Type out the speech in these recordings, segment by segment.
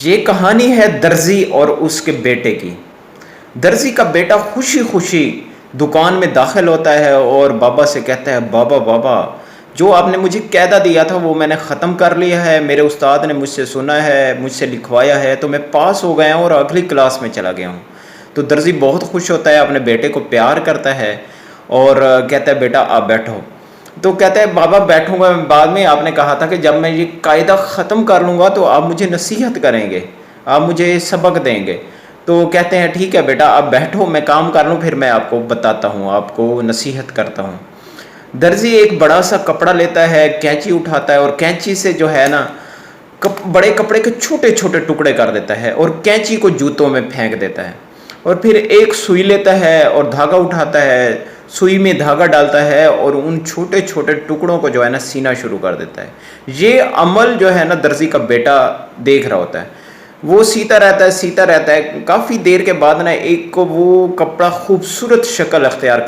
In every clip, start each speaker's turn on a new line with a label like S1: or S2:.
S1: یہ کہانی ہے درزی اور اس کے بیٹے کی۔ درزی کا بیٹا خوشی خوشی دکان میں داخل ہوتا ہے اور بابا سے کہتا ہے، بابا بابا، جو آپ نے مجھے قاعدہ دیا تھا وہ میں نے ختم کر لیا ہے، میرے استاد نے مجھ سے سنا ہے، مجھ سے لکھوایا ہے، تو میں پاس ہو گیا ہوں اور اگلی کلاس میں چلا گیا ہوں۔ تو درزی بہت خوش ہوتا ہے، اپنے بیٹے کو پیار کرتا ہے اور کہتا ہے، بیٹا آپ بیٹھو۔ تو کہتا ہے، بابا بیٹھوں گا بعد میں، آپ نے کہا تھا کہ جب میں یہ قاعدہ ختم کر لوں گا تو آپ مجھے نصیحت کریں گے، آپ مجھے سبق دیں گے۔ تو کہتے ہیں، ٹھیک ہے بیٹا آپ بیٹھو، میں کام کر لوں، پھر میں آپ کو بتاتا ہوں، آپ کو نصیحت کرتا ہوں۔ درزی ایک بڑا سا کپڑا لیتا ہے، کینچی اٹھاتا ہے اور کینچی سے جو ہے نا بڑے کپڑے کے چھوٹے چھوٹے ٹکڑے کر دیتا ہے اور کینچی کو جوتوں میں پھینک دیتا ہے، اور پھر ایک سوئی لیتا ہے اور دھاگا اٹھاتا ہے، سوئی میں دھاگا ڈالتا ہے اور ان چھوٹے چھوٹے ٹکڑوں کو جو ہے نا سینا شروع کر دیتا ہے۔ یہ عمل جو ہے نا درزی کا بیٹا دیکھ رہا ہوتا ہے، وہ سیتا رہتا ہے، کافی دیر کے بعد نا ایک کو وہ کپڑا خوبصورت شکل اختیار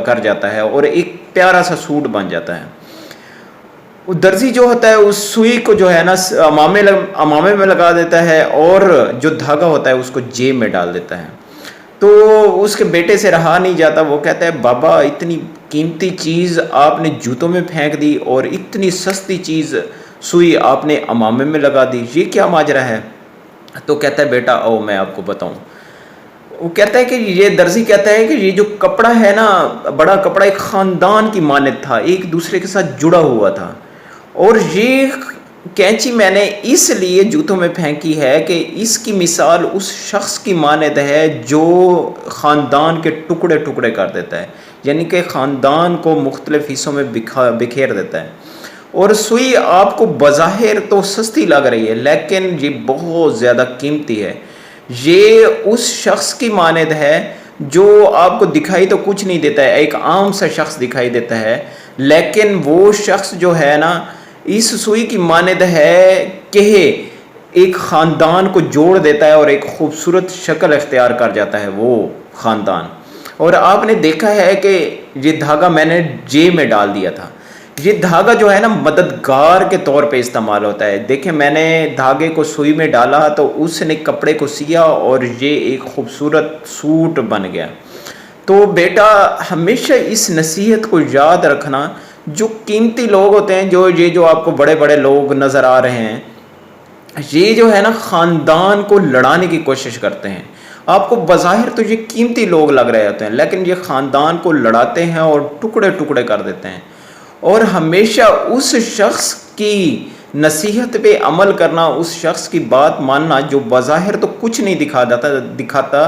S1: کر جاتا ہے اور ایک پیارا سا سوٹ بن جاتا ہے۔ وہ درزی جو ہوتا ہے اس سوئی کو جو ہے نا امامے میں لگا دیتا ہے اور جو دھاگا ہوتا ہے اس کو جیب میں ڈال دیتا ہے۔ تو اس کے بیٹے سے رہا نہیں جاتا، وہ کہتا ہے، بابا اتنی قیمتی چیز آپ نے جوتوں میں پھینک دی اور اتنی سستی چیز سوئی آپ نے امامے میں لگا دی، یہ کیا ماجرا ہے؟ تو کہتا ہے، بیٹا آؤ میں آپ کو بتاؤں۔ وہ کہتا ہے کہ یہ درزی کہتا ہے کہ یہ جو کپڑا ہے نا، بڑا کپڑا ایک خاندان کی مانند تھا، ایک دوسرے کے ساتھ جڑا ہوا تھا، اور یہ کینچی میں نے اس لیے جوتوں میں پھینکی ہے کہ اس کی مثال اس شخص کی مانند ہے جو خاندان کے ٹکڑے ٹکڑے کر دیتا ہے، یعنی کہ خاندان کو مختلف حصوں میں بکھیر دیتا ہے۔ اور سوئی آپ کو بظاہر تو سستی لگ رہی ہے لیکن یہ بہت زیادہ قیمتی ہے، یہ اس شخص کی مانند ہے جو آپ کو دکھائی تو کچھ نہیں دیتا ہے، ایک عام سا شخص دکھائی دیتا ہے، لیکن وہ شخص جو ہے نا اس سوئی کی مانند ہے کہ ایک خاندان کو جوڑ دیتا ہے اور ایک خوبصورت شکل اختیار کر جاتا ہے وہ خاندان۔ اور آپ نے دیکھا ہے کہ یہ دھاگا میں نے جیب میں ڈال دیا تھا، یہ دھاگا جو ہے نا مددگار کے طور پہ استعمال ہوتا ہے۔ دیکھیں میں نے دھاگے کو سوئی میں ڈالا تو اس نے کپڑے کو سیا اور یہ ایک خوبصورت سوٹ بن گیا۔ تو بیٹا ہمیشہ اس نصیحت کو یاد رکھنا، جو قیمتی لوگ ہوتے ہیں، جو آپ کو بڑے بڑے لوگ نظر آ رہے ہیں، یہ جو ہے نا خاندان کو لڑانے کی کوشش کرتے ہیں۔ آپ کو بظاہر تو یہ قیمتی لوگ لگ رہے ہوتے ہیں لیکن یہ خاندان کو لڑاتے ہیں اور ٹکڑے ٹکڑے کر دیتے ہیں۔ اور ہمیشہ اس شخص کی نصیحت پہ عمل کرنا، اس شخص کی بات ماننا جو بظاہر تو کچھ نہیں دکھاتا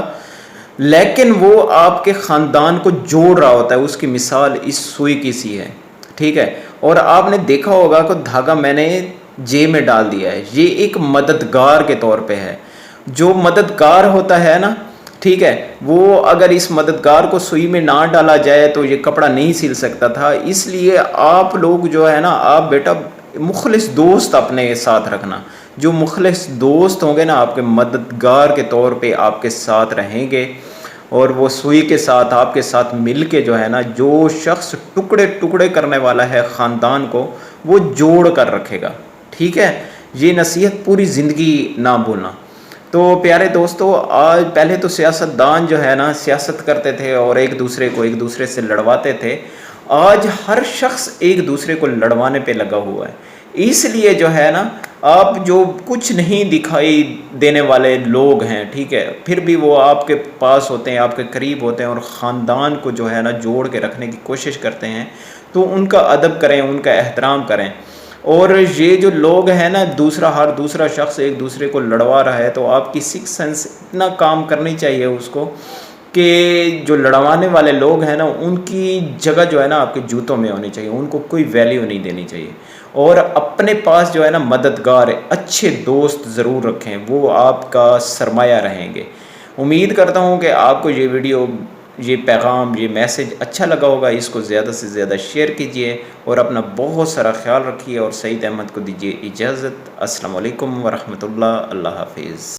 S1: لیکن وہ آپ کے خاندان کو جوڑ رہا ہوتا ہے، اس کی مثال اس سوئی کی سی ہے، ٹھیک ہے۔ اور آپ نے دیکھا ہوگا کہ دھاگا میں نے جیب میں ڈال دیا ہے، یہ ایک مددگار کے طور پہ ہے۔ جو مددگار ہوتا ہے نا، ٹھیک ہے، وہ اگر اس مددگار کو سوئی میں نہ ڈالا جائے تو یہ کپڑا نہیں سل سکتا تھا۔ اس لیے آپ لوگ جو ہے نا، آپ بیٹا مخلص دوست اپنے ساتھ رکھنا، جو مخلص دوست ہوں گے نا آپ کے مددگار کے طور پہ آپ کے ساتھ رہیں گے، اور وہ سوئی کے ساتھ آپ کے ساتھ مل کے جو ہے نا، جو شخص ٹکڑے ٹکڑے کرنے والا ہے خاندان کو، وہ جوڑ کر رکھے گا، ٹھیک ہے۔ یہ نصیحت پوری زندگی نہ بھولنا۔ تو پیارے دوستو، آج پہلے تو سیاست دان جو ہے نا سیاست کرتے تھے اور ایک دوسرے سے لڑواتے تھے، آج ہر شخص ایک دوسرے کو لڑوانے پہ لگا ہوا ہے۔ اس لیے جو ہے نا، آپ جو کچھ نہیں دکھائی دینے والے لوگ ہیں، ٹھیک ہے، پھر بھی وہ آپ کے پاس ہوتے ہیں، آپ کے قریب ہوتے ہیں اور خاندان کو جو ہے نا جوڑ کے رکھنے کی کوشش کرتے ہیں، تو ان کا ادب کریں، ان کا احترام کریں۔ اور یہ جو لوگ ہیں نا، ہر دوسرا شخص ایک دوسرے کو لڑوا رہا ہے، تو آپ کی سکس سینس اتنا کام کرنی چاہیے اس کو کہ جو لڑوانے والے لوگ ہیں نا، ان کی جگہ جو ہے نا آپ کے جوتوں میں ہونی چاہیے، ان کو کوئی ویلیو نہیں دینی چاہیے۔ اور اپنے پاس جو ہے نا مددگار اچھے دوست ضرور رکھیں، وہ آپ کا سرمایہ رہیں گے۔ امید کرتا ہوں کہ آپ کو یہ ویڈیو، یہ پیغام، یہ میسج اچھا لگا ہوگا۔ اس کو زیادہ سے زیادہ شیئر کیجئے اور اپنا بہت سارا خیال رکھیے، اور سعید احمد کو دیجیے اجازت۔ السلام علیکم ورحمۃ اللہ، اللہ حافظ۔